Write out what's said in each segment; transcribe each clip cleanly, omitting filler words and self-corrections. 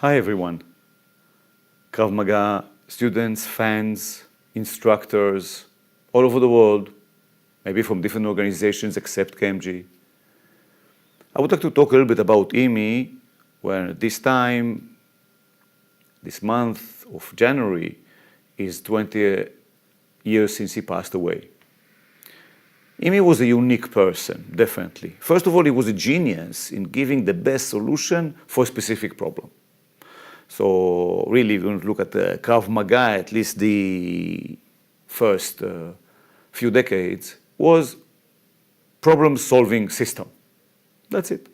Hi everyone, Krav Maga students, fans, instructors all over the world, maybe from different organizations except KMG. I would like to talk a little bit about Imi, where this month of January, is 20 years since he passed away. Imi was a unique person, definitely. First of all, he was a genius in giving the best solution for a specific problem. So really, if you look at the Krav Maga, at least the first few decades, was problem-solving system. That's it.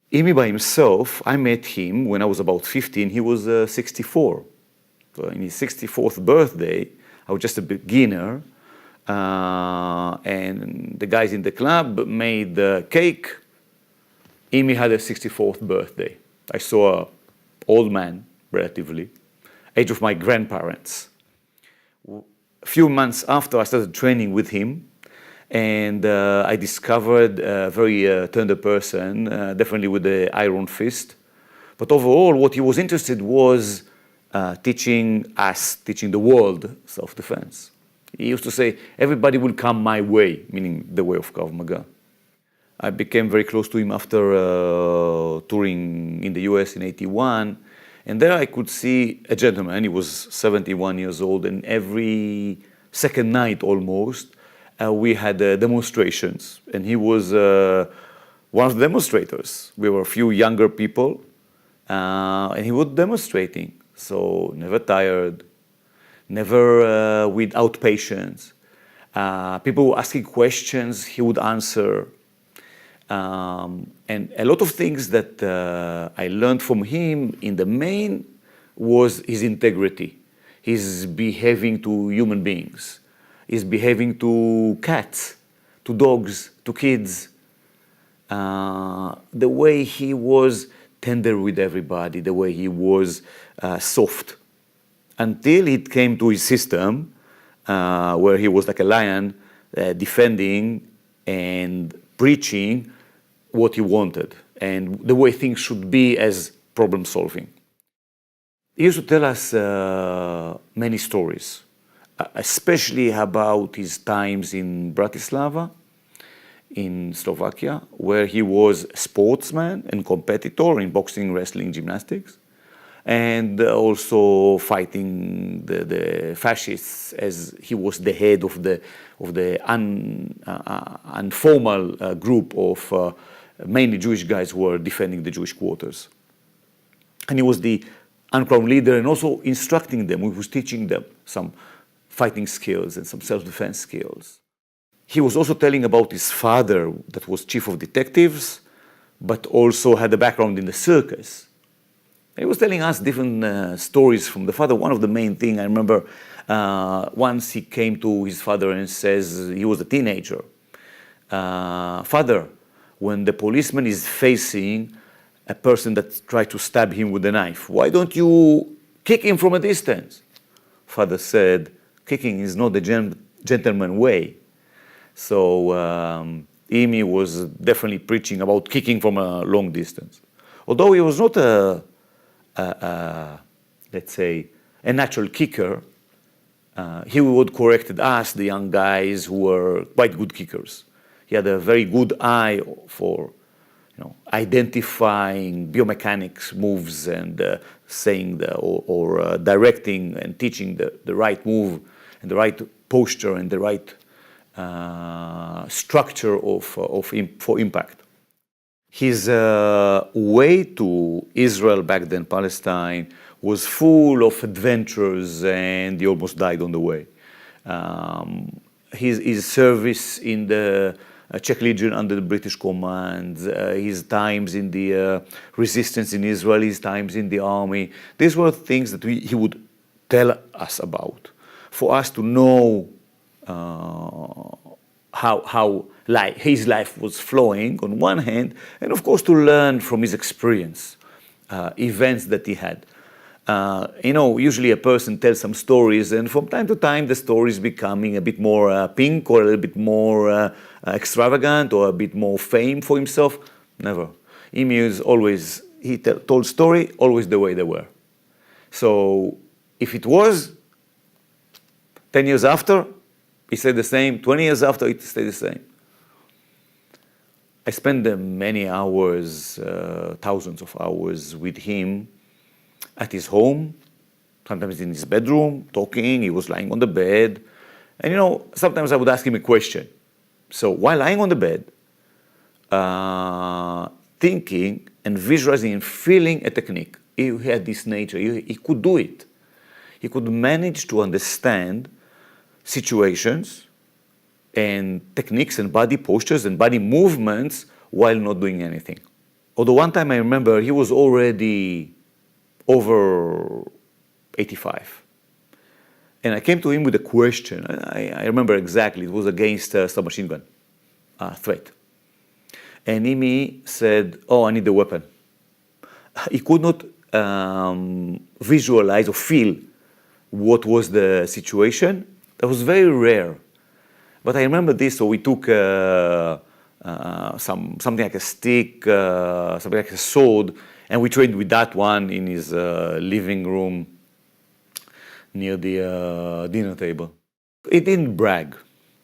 Imi by himself, I met him when I was about 15. He was 64. So in his 64th birthday, I was just a beginner. And the guys in the club made the cake. Imi had a 64th birthday. I saw an old man, relatively, age of my grandparents. A few months after, I started training with him, and I discovered a very tender person, definitely with the iron fist. But overall, what he was interested was teaching the world self-defense. He used to say, everybody will come my way, meaning the way of Krav Maga. I became very close to him after touring in the US in '81. And there I could see a gentleman. He was 71 years old, and every second night almost, we had demonstrations. And he was one of the demonstrators. We were a few younger people, and he was demonstrating. So never tired, never without patience. People were asking questions, he would answer. And a lot of things that I learned from him in the main was his integrity, his behaving to human beings, his behaving to cats, to dogs, to kids, the way he was tender with everybody, the way he was soft. Until it came to his system, where he was like a lion, defending and preaching what he wanted and the way things should be as problem solving. He used to tell us many stories, especially about his times in Bratislava, in Slovakia, where he was a sportsman and competitor in boxing, wrestling, gymnastics, and also fighting the fascists, as he was the head of the informal group of mainly Jewish guys who were defending the Jewish quarters. And he was the uncrowned leader and also instructing them. He was teaching them some fighting skills and some self-defense skills. He was also telling about his father, that was chief of detectives, but also had a background in the circus. He was telling us different stories from the father. One of the main things, I remember once he came to his father and says, he was a teenager, "Father, when the policeman is facing a person that tried to stab him with a knife, why don't you kick him from a distance?" Father said, "Kicking is not the gentleman way." So Imi was definitely preaching about kicking from a long distance. Although he was not let's say, a natural kicker, he would correct us, the young guys who were quite good kickers. He had a very good eye for identifying biomechanics moves and saying or directing and teaching the right move and the right posture and the right structure for impact. His way to Israel back then, Palestine, was full of adventures, and he almost died on the way. His service in the Czech Legion under the British command, his times in the resistance in Israel, his times in the army, these were things that he would tell us about, for us to know how his life was flowing on one hand, and of course to learn from his experience, events that he had. Usually a person tells some stories, and from time to time the story is becoming a bit more pink or a little bit more extravagant or a bit more fame for himself. Never. Imi is always he told story always the way they were. So if it was 10 years after, he said the same. 20 years after, it stayed the same. I spent many hours, thousands of hours with him at his home, sometimes in his bedroom, talking. He was lying on the bed. And sometimes I would ask him a question. So while lying on the bed, thinking and visualizing and feeling a technique, he had this nature. He could do it. He could manage to understand situations and techniques and body postures and body movements while not doing anything. Although one time I remember he was already over 85. And I came to him with a question. I remember exactly. It was against a submachine gun threat. And Imi said, oh, I need a weapon. He could not visualize or feel what was the situation. That was very rare. But I remember this, so we took something like a stick, something like a sword, and we trained with that one in his living room near the dinner table. He didn't brag,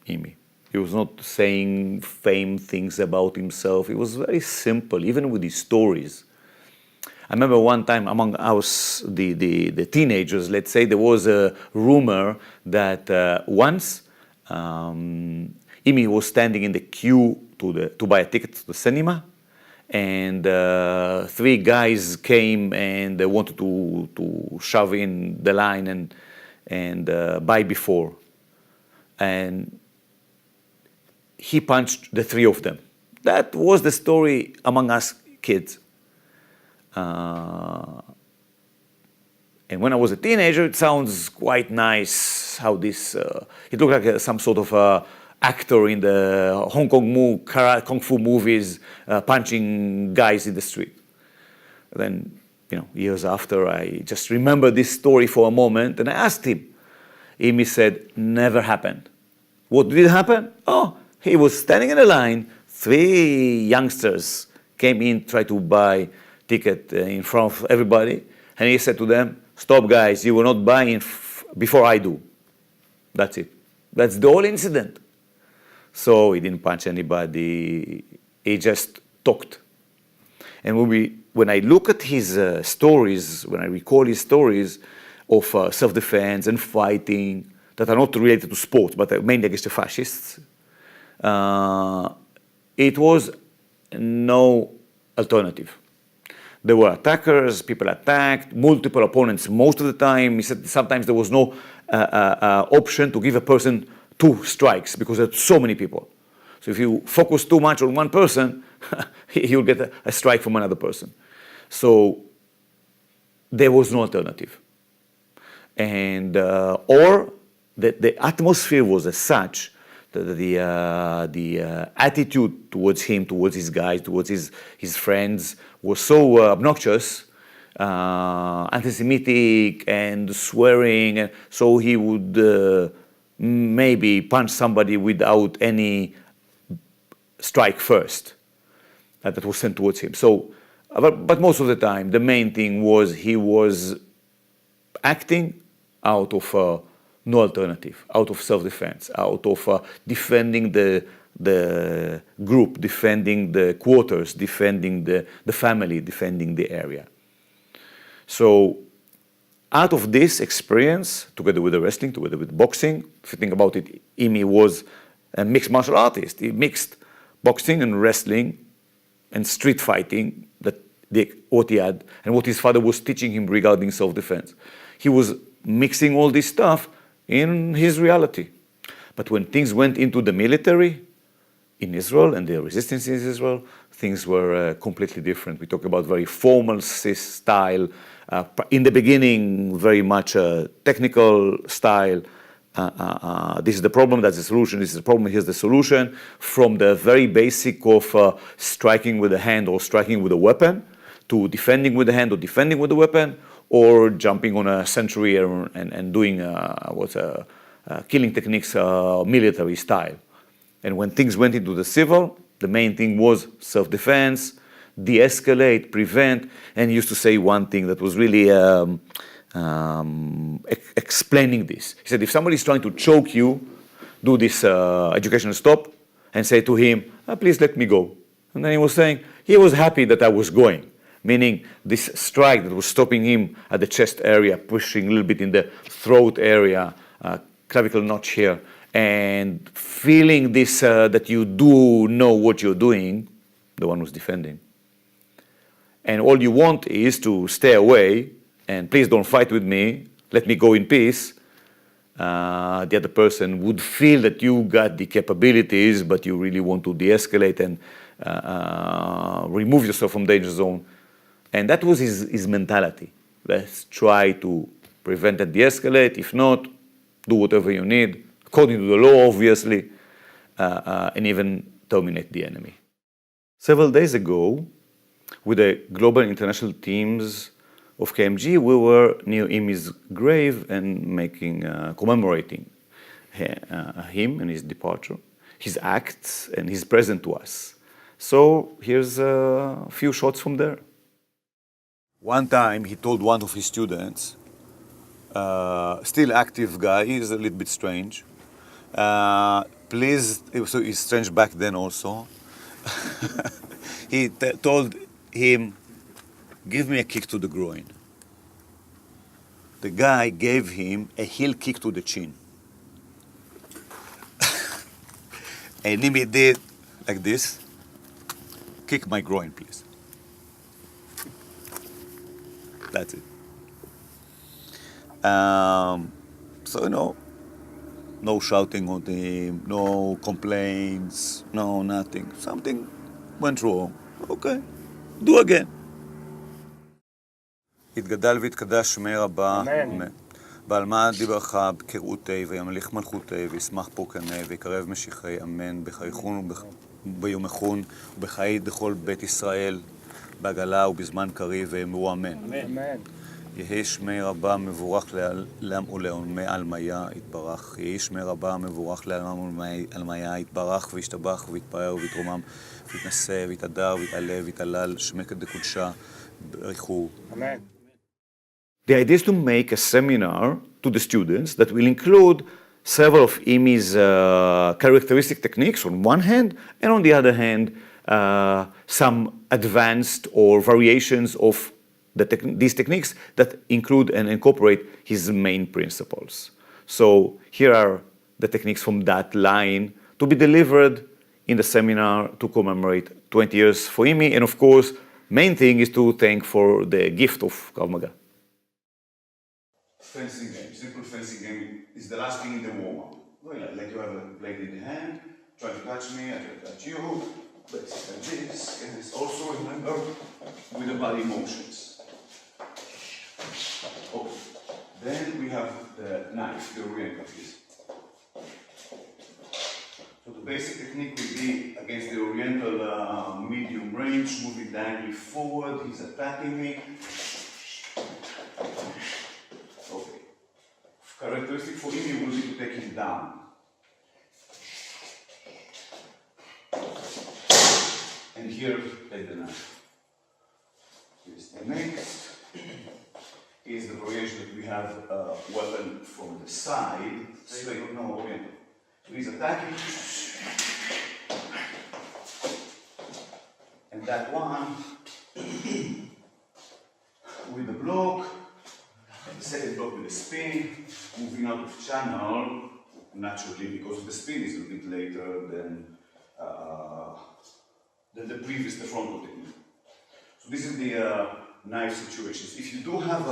Imi. He was not saying fame things about himself. It was very simple, even with his stories. I remember one time among us, the teenagers, let's say, there was a rumor that once Imi was standing in the queue to buy a ticket to the cinema, and 3 guys came and they wanted to shove in the line and buy before. And he punched the 3 of them. That was the story among us kids. And when I was a teenager, it sounds quite nice how this, it looked like some sort of actor in the Hong Kong Kung Fu movies, punching guys in the street. Then, years after, I just remember this story for a moment, and I asked him. Imi said, never happened. What did happen? Oh, he was standing in a line, 3 youngsters came in, tried to buy ticket in front of everybody, and he said to them, stop guys, you will not buy before I do. That's it. That's the whole incident. So he didn't punch anybody, he just talked. And when I look at his stories, when I recall his stories of self-defense and fighting that are not related to sports, but are mainly against the fascists, it was no alternative. There were attackers, people attacked, multiple opponents most of the time. He said sometimes there was no option to give a person 2 strikes because there are so many people. So if you focus too much on one person, you'll get a strike from another person. So there was no alternative. And or the atmosphere was as such that the attitude towards him, towards his guys, towards his friends was so obnoxious, anti-Semitic and swearing, and so he would maybe punch somebody without any strike first that was sent towards him. So, but most of the time, the main thing was he was acting out of no alternative, out of self-defense, out of defending the group, defending the quarters, defending the family, defending the area. So out of this experience, together with the wrestling, together with boxing, if you think about it, Imi was a mixed martial artist. He mixed boxing and wrestling and street fighting, what he had, and what his father was teaching him regarding self-defense. He was mixing all this stuff in his reality. But when things went into the military in Israel and the resistance in Israel, things were completely different. We talk about very formal style. In the beginning, very much technical style. This is the problem, that's the solution. This is the problem, here's the solution. From the very basic of striking with a hand or striking with a weapon, to defending with the hand or defending with the weapon, or jumping on a sentry and doing killing techniques military style. And when things went into the civil, the main thing was self-defense, de-escalate, prevent, and he used to say one thing that was really explaining this. He said, if somebody is trying to choke you, do this educational stop and say to him, please let me go. And then he was saying, he was happy that I was going, meaning this strike that was stopping him at the chest area, pushing a little bit in the throat area, clavicle notch here, and feeling this, that you do know what you're doing, the one who's defending. And all you want is to stay away, and please don't fight with me, let me go in peace. The other person would feel that you got the capabilities, but you really want to de-escalate and remove yourself from danger zone. And that was his mentality. Let's try to prevent and de-escalate. If not, do whatever you need, according to the law, obviously, and even terminate the enemy. Several days ago, with the global international teams of KMG, we were near Imi's grave and commemorating him and his departure, his acts, and his present to us. So here's a few shots from there. One time he told one of his students, still active guy, he's a little bit strange, please, so he's strange back then also, he told him, give me a kick to the groin. The guy gave him a heel kick to the chin. And Imi did like this, kick my groin, please. That's it. So, no shouting on him, no complaints, no nothing. Something went wrong. Okay, do again. יתגדל ויתקדש שמי רבה, אמן. ועל מה דיברך בקראותי וימליך מלכותי וישמח פורקני ויקרב משיחי, אמן. בחייכון וביומכון ובחיי דכל בית ישראל, בעגלה ובזמן קריב ואמרו אמן. אמן. יהי שמי רבה מבורך לעם ולעולמי עלמיה יתברך. יהי שמי רבה מבורך לעם ולעולמי עלמיה יתברך וישתבח ויתפאר ויתרומם ויתנשא ויתהדר ויתעלה ויתהלל שמקת דקודשה בריחו. אמן. The idea is to make a seminar to the students that will include several of Imi's characteristic techniques on one hand, and on the other hand, some advanced or variations of these techniques that include and incorporate his main principles. So here are the techniques from that line to be delivered in the seminar to commemorate 20 years for Imi, and of course, main thing is to thank for the gift of Krav Maga. Fencing game, simple fencing game is the last thing in the warm-up. Like you have a blade in the hand, try to touch me, I try to touch you, basically this, and this also, remember, with the body motions. Okay. Then we have the knife, the oriental piece. So the basic technique will be against the oriental medium range, moving diagonally forward, he's attacking me. Okay. Characteristic for him will be to take him down. And here, take the knife. Here's the next. Here's the variation that we have a weapon from the side. Straight, no, oriental. So he's attacking. And that one, with the block, and the second block with the spin, moving out of channel, naturally, because the spin is a bit later than the previous, the frontal technique. So this is the knife situations. If you do have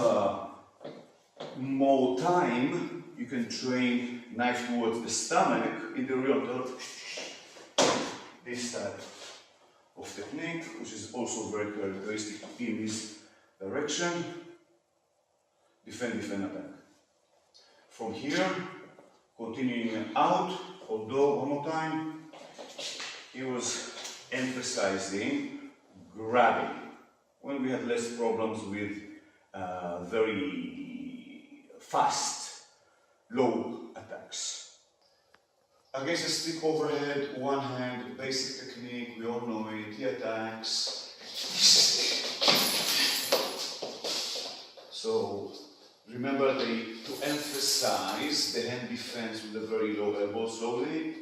more time, you can train knife towards the stomach in the oriental, this type of technique, which is also very characteristic in this direction. Defend, defend, attack. From here, continuing out, although one more time, he was emphasizing grabbing. When we had less problems with very fast, low attacks. Against a stick overhead, one hand, basic technique, we all know it, he attacks, So remember to emphasize the hand defense with a very low elbow slowly.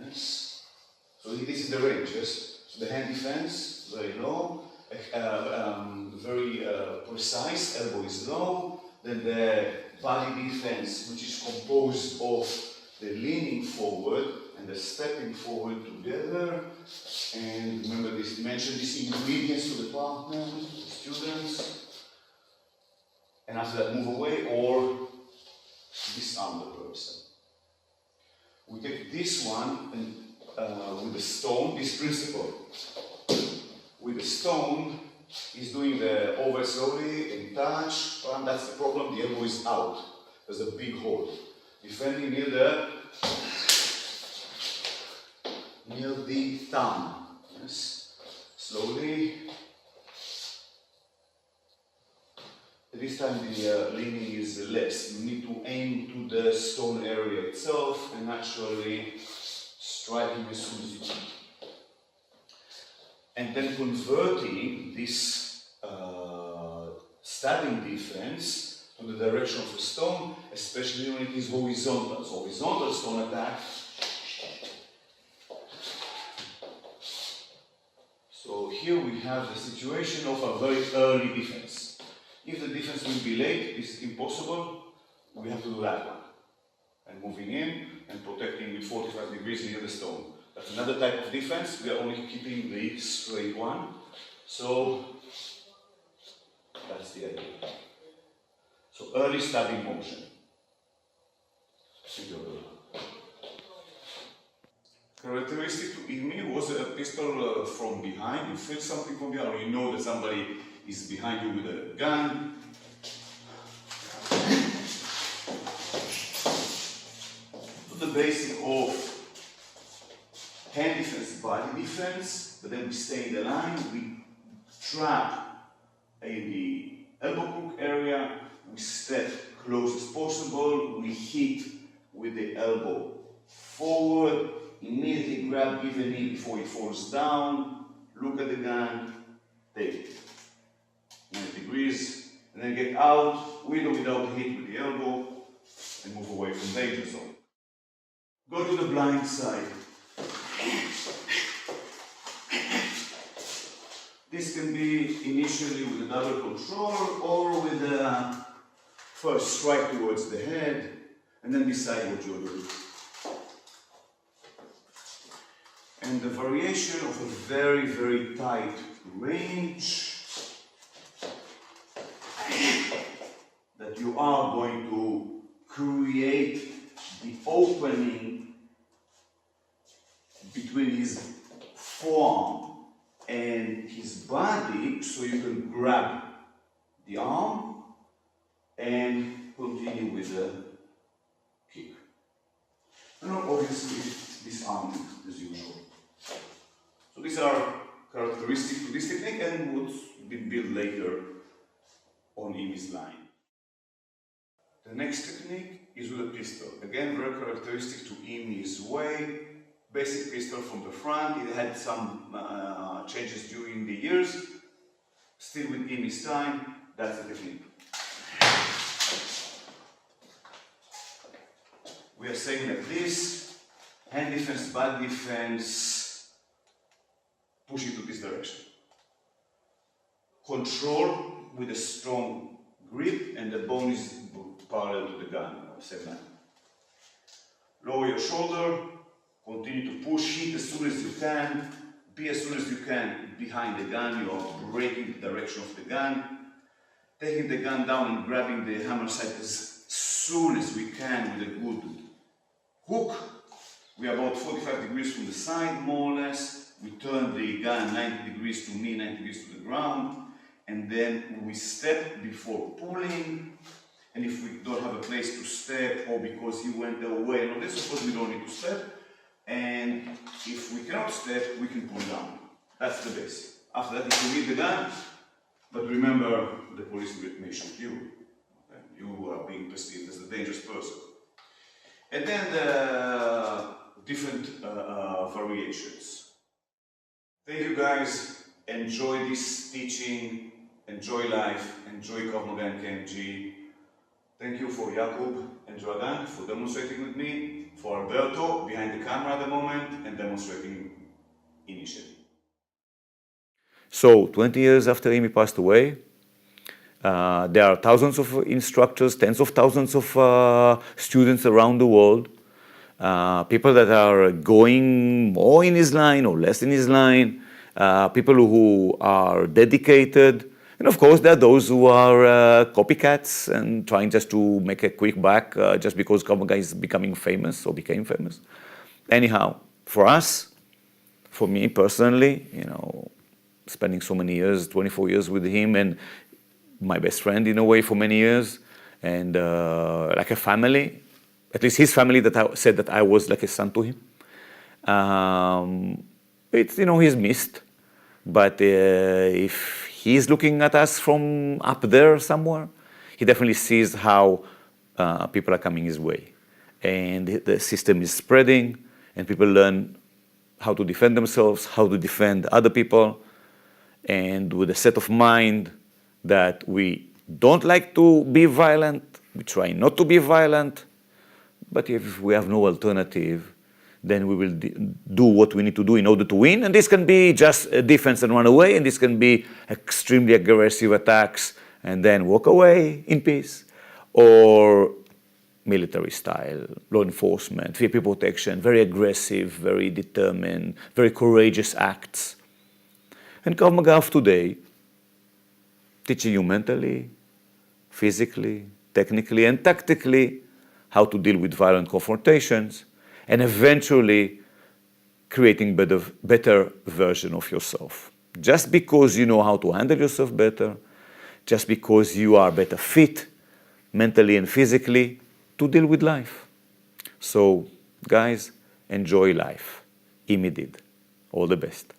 Yes. So this is the range, yes? So the hand defense, very low, very precise, elbow is low. Then the body defense, which is composed of the leaning forward and the stepping forward together. And remember this, mention these ingredients to the partner, the students. And after that, move away or disarm the person. We take this one and with the stone, this principle. With the stone, he's doing the over slowly and touch, and that's the problem, the elbow is out. There's a big hole. Defending near the thumb. Yes. Slowly. This time the leaning is less. You need to aim to the stone area itself and actually striking as soon as you can. And then converting this stabbing defense to the direction of the stone, especially when it is horizontal. So horizontal stone attack. So here we have the situation of a very early defense. If the defense will be late, this is impossible. We have to do that one. And moving in and protecting with 45 degrees near the stone. That's another type of defense. We are only keeping the straight one. So that's the idea. So early stabbing motion. Characteristic to IMI was a pistol from behind. You feel something from behind, or you know that somebody is behind you with a gun. So the basic of hand defense, body defense, but then we stay in the line, we trap in the elbow crook area, we step close as possible, we hit with the elbow forward, immediately grab, give a knee before he falls down, look at the gun, take it. 90 degrees, and then get out, with or without hit with the elbow, and move away from danger zone. Go to the blind side. This can be initially with a double control or with a first strike towards the head and then decide what you're doing. And the variation of a very, very tight range that you are going to create the opening between his forearm and his body so you can grab the arm and continue with the kick. And obviously disarm as usual. So these are characteristics to this technique and would be built later on Imi's line. The next technique is with a pistol. Again, very characteristic to Imi's way. Basic pistol from the front. It had some changes during the years. Still with Imi's time, that's the technique. We are saying like this, hand defense, body defense, push it to this direction. Control with a strong grip and the bone is parallel to the gun, same line. Lower your shoulder, continue to push it as soon as you can, be as soon as you can behind the gun, you are breaking the direction of the gun, taking the gun down and grabbing the hammer sight as soon as we can with a good hook. We are about 45 degrees from the side, more or less. We turn the gun 90 degrees to me, 90 degrees to the ground, and then we step before pulling. And if we don't have a place to step, or because he went away and all this, of course we don't need to step. And if we cannot step, we can pull down. That's the basic. After that, if you need the gun, but remember, the police may shoot you. Okay? You are being perceived as a dangerous person. And then the different variations. Thank you guys. enjoy this teaching, enjoy life, enjoy Krav Maga and KMG. Thank you for Jakub and Dragan for demonstrating with me, for Alberto behind the camera at the moment and demonstrating initially. So 20 years after Amy passed away, there are thousands of instructors, tens of thousands of students around the world, people that are going more in his line or less in his line, people who are dedicated. And of course, there are those who are copycats and trying just to make a quick buck just because Krav Maga is becoming famous or became famous. Anyhow, for us, for me personally, spending so many years, 24 years with him, and my best friend in a way for many years, and like a family, at least his family that I said that I was like a son to him. It's, he's missed, but if he's looking at us from up there somewhere, he definitely sees how people are coming his way. And the system is spreading, and people learn how to defend themselves, how to defend other people, and with a set of mind that we don't like to be violent, we try not to be violent, but if we have no alternative, then we will do what we need to do in order to win. And this can be just a defense and run away, and this can be extremely aggressive attacks and then walk away in peace, or military style, law enforcement, VP protection, very aggressive, very determined, very courageous acts. And Krav Maga of today, teaching you mentally, physically, technically, and tactically how to deal with violent confrontations, and eventually creating better version of yourself. Just because you know how to handle yourself better, just because you are better fit mentally and physically to deal with life. So, guys, enjoy life. Imi did. All the best.